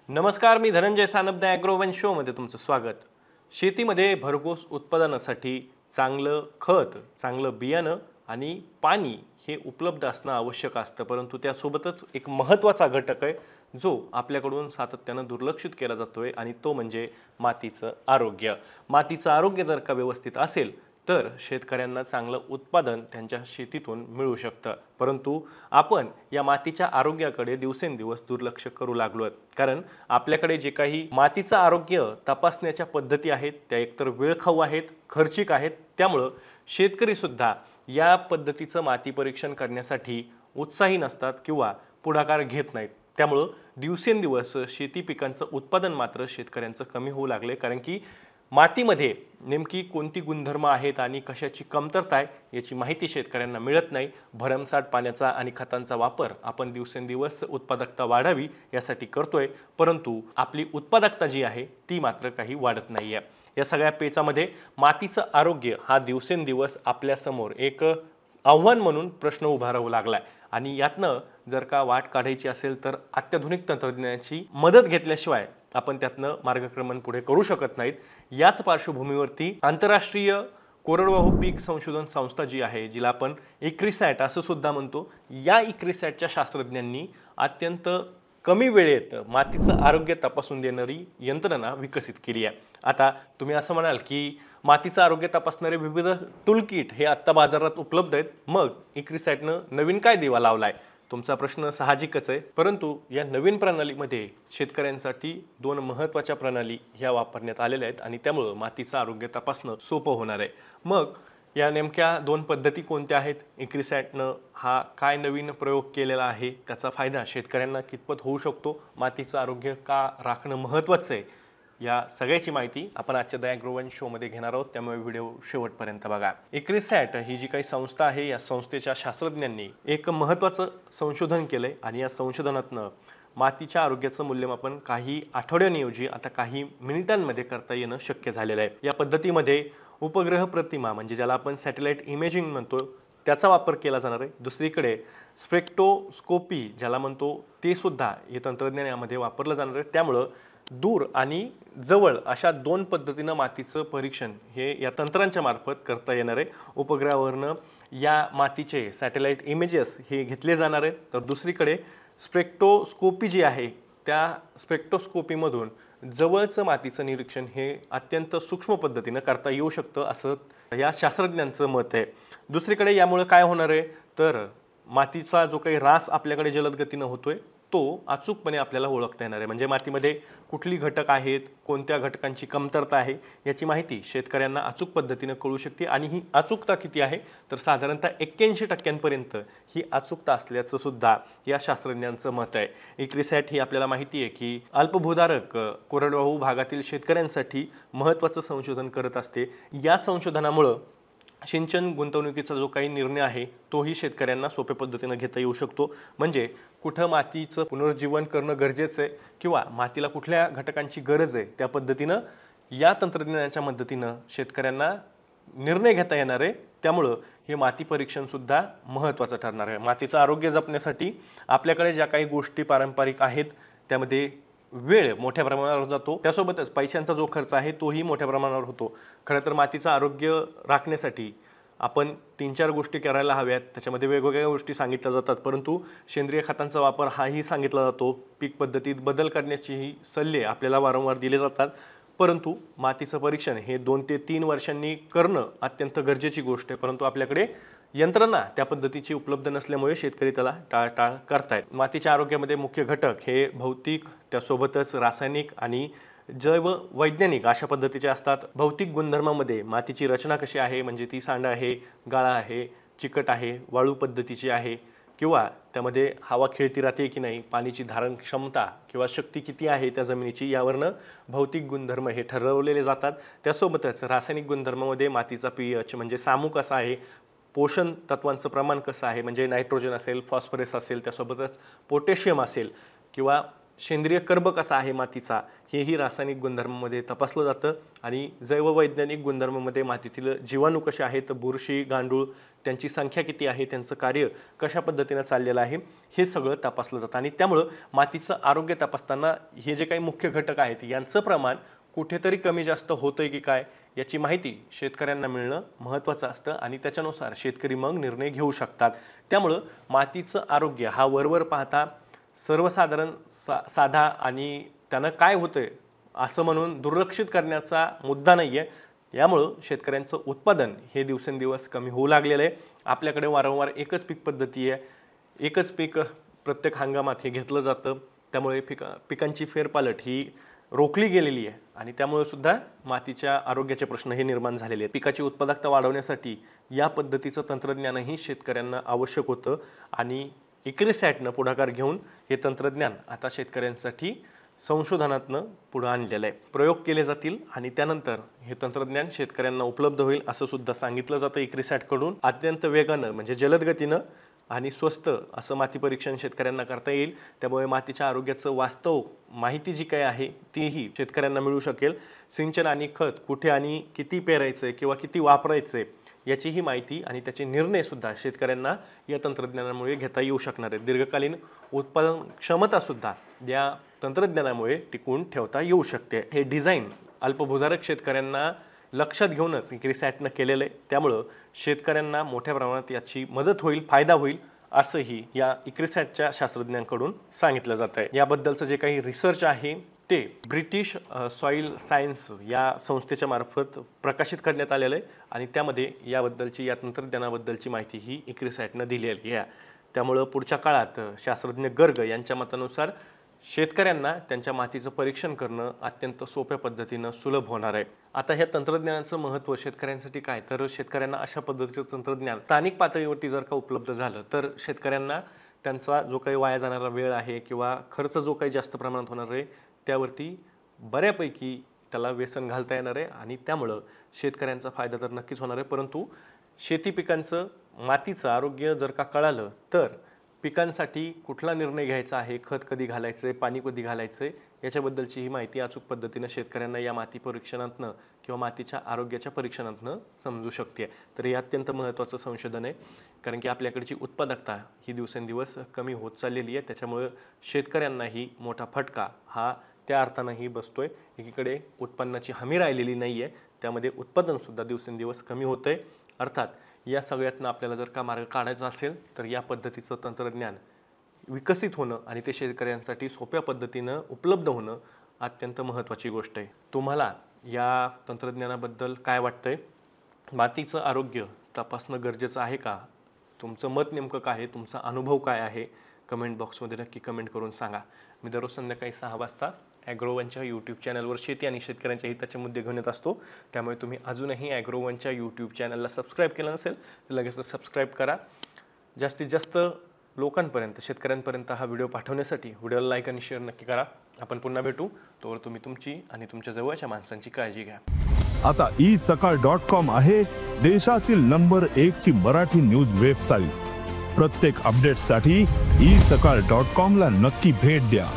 नमस्कार, मी धनंजय सानप ॲग्रोवन शोमध्ये तुमचं स्वागत. शेतीमध्ये भरघोस उत्पादनासाठी चांगलं खत, चांगलं बियाणं आणि पाणी हे उपलब्ध असणं आवश्यक असतं, परंतु त्यासोबतच एक महत्त्वाचा घटक आहे जो आपल्याकडून सातत्यानं दुर्लक्षित केला जातोय आणि तो म्हणजे मातीचं आरोग्य. मातीचं आरोग्य जर का व्यवस्थित असेल तर शेतकऱ्यांना चांगलं उत्पादन त्यांच्या शेतीतून मिळू शकतं. परंतु आपण या मातीच्या आरोग्याकडे दिवसेंदिवस दुर्लक्ष करू लागलो आहोत, कारण आपल्याकडे जे काही मातीचं आरोग्य तपासण्याच्या पद्धती आहेत त्या एकतर वेळखाऊ आहेत, खर्चिक आहेत. त्यामुळं शेतकरी सुद्धा या पद्धतीचं माती परीक्षण करण्यासाठी उत्साही नसतात किंवा पुढाकार घेत नाहीत. त्यामुळं दिवसेंदिवस शेती पिकांचं उत्पादन मात्र शेतकऱ्यांचं कमी होऊ लागले, कारण की मातीमध्ये नेमकी कोणती गुणधर्म आहेत आणि कशाची कमतरता आहे याची माहिती शेतकऱ्यांना मिळत नाही. भरमसाठ पाण्याचा आणि खतांचा वापर आपण दिवसेंदिवस उत्पादकता वाढावी यासाठी करतोय, परंतु आपली उत्पादकता जी आहे ती मात्र काही वाढत नाही आहे. या सगळ्या पेचामध्ये मातीचं आरोग्य हा दिवसेंदिवस आपल्यासमोर एक आव्हान म्हणून प्रश्न उभा राहू लागलाय आणि यातनं जर का वाट काढायची असेल तर अत्याधुनिक तंत्रज्ञानाची मदत घेतल्याशिवाय आपण त्यातनं मार्गक्रमण पुढे करू शकत नाहीत. याच पार्श्वभूमीवरती आंतरराष्ट्रीय कोरडवाहू पीक संशोधन संस्था जी आहे, जिला आपण इक्रिसॅट असं सुद्धा म्हणतो, या इक्रिसॅटच्या शास्त्रज्ञांनी अत्यंत कमी वेळेत मातीचं आरोग्य तपासून देणारी यंत्रणा विकसित केली आहे. आता तुम्ही असं म्हणाल की मातीचं आरोग्य तपासणारे विविध टूलकिट हे आत्ता बाजारात उपलब्ध आहेत, मग इक्रिसॅटनं नवीन काय दिवा लावलाय? तुमचा प्रश्न साहजिकच आहे, परंतु या नवीन प्रणालीमध्ये शेतकऱ्यांसाठी दोन महत्त्वाच्या प्रणाली ह्या वापरण्यात आलेल्या आहेत आणि त्यामुळं मातीचं आरोग्य तपासणं सोपं होणार आहे. मग या नेमक्या दोन पद्धती कोणत्या आहेत? इक्रिसॅटनं हा काय नवीन प्रयोग केलेला आहे? त्याचा फायदा शेतकऱ्यांना कितपत होऊ शकतो? मातीचं आरोग्य का राखणं महत्त्वाचं आहे? या सगळ्याची माहिती आपण आजच्या द ॲग्रोवन शोमध्ये घेणार आहोत, त्यामुळे व्हिडिओ शेवटपर्यंत बघा. इक्रिसॅट ही जी काही संस्था आहे, या संस्थेच्या शास्त्रज्ञांनी एक महत्त्वाचं संशोधन केलंय आणि या संशोधनातनं मातीच्या आरोग्याचं मूल्यमापन काही आठवड्यांऐवजी आता काही मिनिटांमध्ये करता येणं शक्य झालेलं आहे. या पद्धतीमध्ये उपग्रह प्रतिमा म्हणजे ज्याला आपण सॅटेलाइट इमेजिंग म्हणतो त्याचा वापर केला जाणार आहे. दुसरीकडे स्पेक्ट्रोस्कोपी ज्याला म्हणतो ते सुद्धा हे तंत्रज्ञान यामध्ये वापरलं जाणार आहे. त्यामुळं दूर आणि जवळ अशा दोन पद्धतीनं मातीचं परीक्षण हे या तंत्रांच्या मार्फत करता येणार आहे. उपग्रहावरनं या मातीचे सॅटेलाइट इमेजेस हे घेतले जाणार आहेत, तर दुसरीकडे स्पेक्ट्रोस्कोपी जी आहे त्या स्पेक्ट्रोस्कोपीमधून जवळचं मातीचं निरीक्षण हे अत्यंत सूक्ष्म पद्धतीनं करता येऊ शकतं असं या शास्त्रज्ञांचं मत आहे. दुसरीकडे यामुळे काय होणार आहे तर मातीचा जो काही ऱ्हास आपल्याकडे जलद गतीनं होतोय तो अचूकपणे आपल्याला ओळखता येणार आहे. म्हणजे मातीमध्ये कुठली घटक आहेत, कोणत्या घटकांची कमतरता आहे याची माहिती शेतकऱ्यांना अचूक पद्धतीनं कळू शकते आणि ही अचूकता किती आहे तर साधारणतः 81% ही अचूकता असल्याचं सुद्धा या शास्त्रज्ञांचं मत आहे. इक्रिसॅट ही आपल्याला माहिती आहे की अल्पभूधारक कोरडवाहू भागातील शेतकऱ्यांसाठी महत्त्वाचं संशोधन करत असते. या संशोधनामुळं सिंचन गुंतवणुकीचा जो काही निर्णय आहे तोही शेतकऱ्यांना सोप्या पद्धतीनं घेता येऊ शकतो. म्हणजे कुठं मातीचं पुनर्जीवन करणं गरजेचं आहे किंवा मातीला कुठल्या घटकांची गरज आहे त्या पद्धतीनं या तंत्रज्ञानाच्या मदतीनं शेतकऱ्यांना निर्णय घेता येणार आहे. त्यामुळं हे माती परीक्षणसुद्धा महत्त्वाचं ठरणार आहे. मातीचं आरोग्य जपण्यासाठी आपल्याकडे ज्या काही गोष्टी पारंपरिक आहेत त्यामध्ये वेळ मोठ्या प्रमाणावर जातो, त्यासोबतच पैशांचा जो खर्च आहे तोही मोठ्या प्रमाणावर होतो. खरं तर मातीचं आरोग्य राखण्यासाठी आपण 3-4 गोष्टी करायला हव्यात. त्याच्यामध्ये वेगवेगळ्या गोष्टी सांगितल्या जातात, परंतु सेंद्रिय खतांचा वापर हाही सांगितला जातो. पीक पद्धतीत बदल करण्याचेही सल्ले आपल्याला वारंवार दिले जातात. परंतु मातीचं परीक्षण हे 2 ते 3 वर्षांनी करणं अत्यंत गरजेची गोष्ट आहे, परंतु आपल्याकडे यंत्रणा त्या पद्धतीची उपलब्ध नसल्यामुळे शेतकरी त्याला टाळटाळ करतायत. मातीच्या आरोग्यामध्ये मुख्य घटक हे भौतिक, त्यासोबतच रासायनिक आणि जैव वैज्ञानिक अशा पद्धतीचे असतात. भौतिक गुणधर्मामध्ये मातीची रचना कशी आहे, म्हणजे ती सांड आहे, गाळा आहे, चिकट आहे, वाळू पद्धतीची आहे किंवा त्यामध्ये हवा खेळती राहते की नाही, पाण्याची धारण क्षमता किंवा शक्ती किती आहे त्या जमिनीची, यावरनं भौतिक गुणधर्म हे ठरवलेले जातात. त्यासोबतच रासायनिक गुणधर्मामध्ये मातीचा pH म्हणजे सामू कसा आहे, पोषण तत्वांचं प्रमाण कसं आहे, म्हणजे नायट्रोजन असेल, फॉस्फरस असेल, त्यासोबतच पोटॅशियम असेल किंवा सेंद्रिय कर्ब कसा आहे मातीचा हेही रासायनिक गुणधर्मामध्ये तपासलं जातं आणि जैववैज्ञानिक गुणधर्मामध्ये मातीतील जीवाणू कसे आहेत, बुरशी, गांडूळ, त्यांची संख्या किती आहे, त्यांचं कार्य कशा पद्धतीनं चाललेलं आहे हे सगळं तपासलं जातं आणि त्यामुळं मातीचं आरोग्य तपासताना हे जे काही मुख्य घटक आहेत यांचं प्रमाण कुठेतरी कमी जास्त होतंय की काय याची माहिती शेतकऱ्यांना मिळणं महत्त्वाचं असतं आणि त्याच्यानुसार शेतकरी मग निर्णय घेऊ शकतात। त्यामुळं मातीचं आरोग्य हा वरवर पाहता सर्वसाधारण साधा आणि त्यानं काय होतंय असं म्हणून दुर्लक्षित करण्याचा मुद्दा नाही आहे। यामुळं शेतकऱ्यांचं उत्पादन हे दिवसेंदिवस कमी होऊ लागलेलं आहे। आपल्याकडे वारंवार एकच पीक पद्धती आहे, एकच पीक प्रत्येक हंगामात हे घेतलं जातं, त्यामुळे पिकांची फेरपालट ही रोखली गेलेली आहे आणि त्यामुळे सुद्धा मातीच्या आरोग्याचे प्रश्न हे निर्माण झालेले आहेत। पिकाची उत्पादकता वाढवण्यासाठी या पद्धतीचं तंत्रज्ञानही शेतकऱ्यांना आवश्यक होतं आणि इक्रिसॅटनं पुढाकार घेऊन हे तंत्रज्ञान आता शेतकऱ्यांसाठी संशोधनातनं पुढे आणलेलं आहे। प्रयोग केले जातील आणि त्यानंतर हे तंत्रज्ञान शेतकऱ्यांना उपलब्ध होईल असं सुद्धा सांगितलं जातं इक्रिसॅटकडून। अत्यंत वेगानं म्हणजे जलद गतीनं आणि स्वस्त असं माती परीक्षण शेतकऱ्यांना करता येईल। त्यामुळे मातीच्या आरोग्याचं वास्तव माहिती जी काही आहे तीही शेतकऱ्यांना मिळू शकेल। सिंचन आणि खत कुठे आणि किती पेरायचं किंवा किती वापरायचं याचीही माहिती आणि त्याचे निर्णय सुद्धा शेतकऱ्यांना या तंत्रज्ञानामुळे घेता येऊ शकणार आहेत। दीर्घकालीन उत्पादन क्षमता सुद्धा या तंत्रज्ञानामुळे टिकवून ठेवता येऊ शकते। हे डिझाईन अल्पभूधारक शेतकऱ्यांना लक्षात घेऊनच इक्रिसॅटनं केलेलं आहे, त्यामुळं शेतकऱ्यांना मोठ्या प्रमाणात याची मदत होईल, फायदा होईल असंही या इक्रिसॅटच्या शास्त्रज्ञांकडून सांगितलं जात आहे। याबद्दलचं जे काही रिसर्च आहे ते ब्रिटिश सॉइल सायन्स या संस्थेच्या मार्फत प्रकाशित करण्यात आलेलं आहे आणि त्यामध्ये याबद्दलची या तंत्रज्ञानाबद्दलची माहिती ही इक्रिसॅटनं दिलेली आहे। त्यामुळं पुढच्या काळात शास्त्रज्ञ गर्ग यांच्या मतानुसार शेतकऱ्यांना त्यांच्या मातीचं परीक्षण करणं अत्यंत सोप्या पद्धतीनं सुलभ होणार आहे। आता ह्या तंत्रज्ञानाचं महत्त्व शेतकऱ्यांसाठी काय, तर शेतकऱ्यांना अशा पद्धतीचं तंत्रज्ञान स्थानिक पातळीवरती जर का उपलब्ध झालं तर शेतकऱ्यांना त्यांचा जो काही वाया जाणारा वेळ आहे किंवा खर्च जो काही जास्त प्रमाणात होणार आहे त्यावरती बऱ्यापैकी त्याला व्यसन घालता येणार आहे आणि त्यामुळं शेतकऱ्यांचा फायदा तर नक्कीच होणार आहे। परंतु शेती पिकांचं मातीचं आरोग्य जर का कळालं तर पिकांसाठी कुठला निर्णय घ्यायचा आहे, खत कधी घालायचं आहे, पाणी कधी घालायचं आहे याच्याबद्दलची ही माहिती अचूक पद्धतीनं शेतकऱ्यांना या माती परीक्षणातनं किंवा मातीच्या आरोग्याच्या परीक्षणातनं समजू शकते। तर हे अत्यंत महत्त्वाचं संशोधन आहे, कारण की आपल्याकडची उत्पादकता ही दिवसेंदिवस कमी होत चाललेली आहे। त्याच्यामुळे शेतकऱ्यांनाही मोठा फटका हा त्या अर्थानंही बसतोय। एकीकडे उत्पन्नाची हमी राहिलेली नाही आहे, त्यामध्ये उत्पादनसुद्धा दिवसेंदिवस कमी होतं आहे। अर्थात या सगळ्यातनं आपल्याला जर का मार्ग काढायचा असेल तर या पद्धतीचं तंत्रज्ञान विकसित होणं आणि ते शेतकऱ्यांसाठी सोप्या पद्धतीनं उपलब्ध होणं अत्यंत महत्त्वाची गोष्ट आहे। तुम्हाला या तंत्रज्ञानाबद्दल काय वाटतंय? मातीचं आरोग्य तपासणं गरजेचं आहे का? तुमचं मत नेमकं काय आहे? तुमचा अनुभव काय आहे? कमेंट बॉक्समध्ये नक्की कमेंट करून सांगा। मी दररोज संध्याकाळी 6 वाजता ॲग्रोवनच्या यूट्यूब चॅनलवर शेती आणि शेतकऱ्यांच्या हिताचे मुद्दे घेऊन येत असतो। त्यामुळे तुम्ही अजूनही ॲग्रोवनच्या यूट्यूब चॅनलला सबस्क्राईब केलं नसेल तर लगेच सबस्क्राईब करा। जास्तीत जास्त लोकांपर्यंत, शेतकऱ्यांपर्यंत हा व्हिडिओ पाठवण्यासाठी व्हिडिओला लाईक आणि शेअर नक्की करा। आपण पुन्हा भेटू, तोवर तुम्ही तुमची आणि तुमच्या जवळच्या माणसांची काळजी घ्या। आता isakal.com आहे देशातील नंबर 1 ची मराठी न्यूज वेबसाईट। प्रत्येक अपडेटसाठी isakal.com ला नक्की भेट द्या।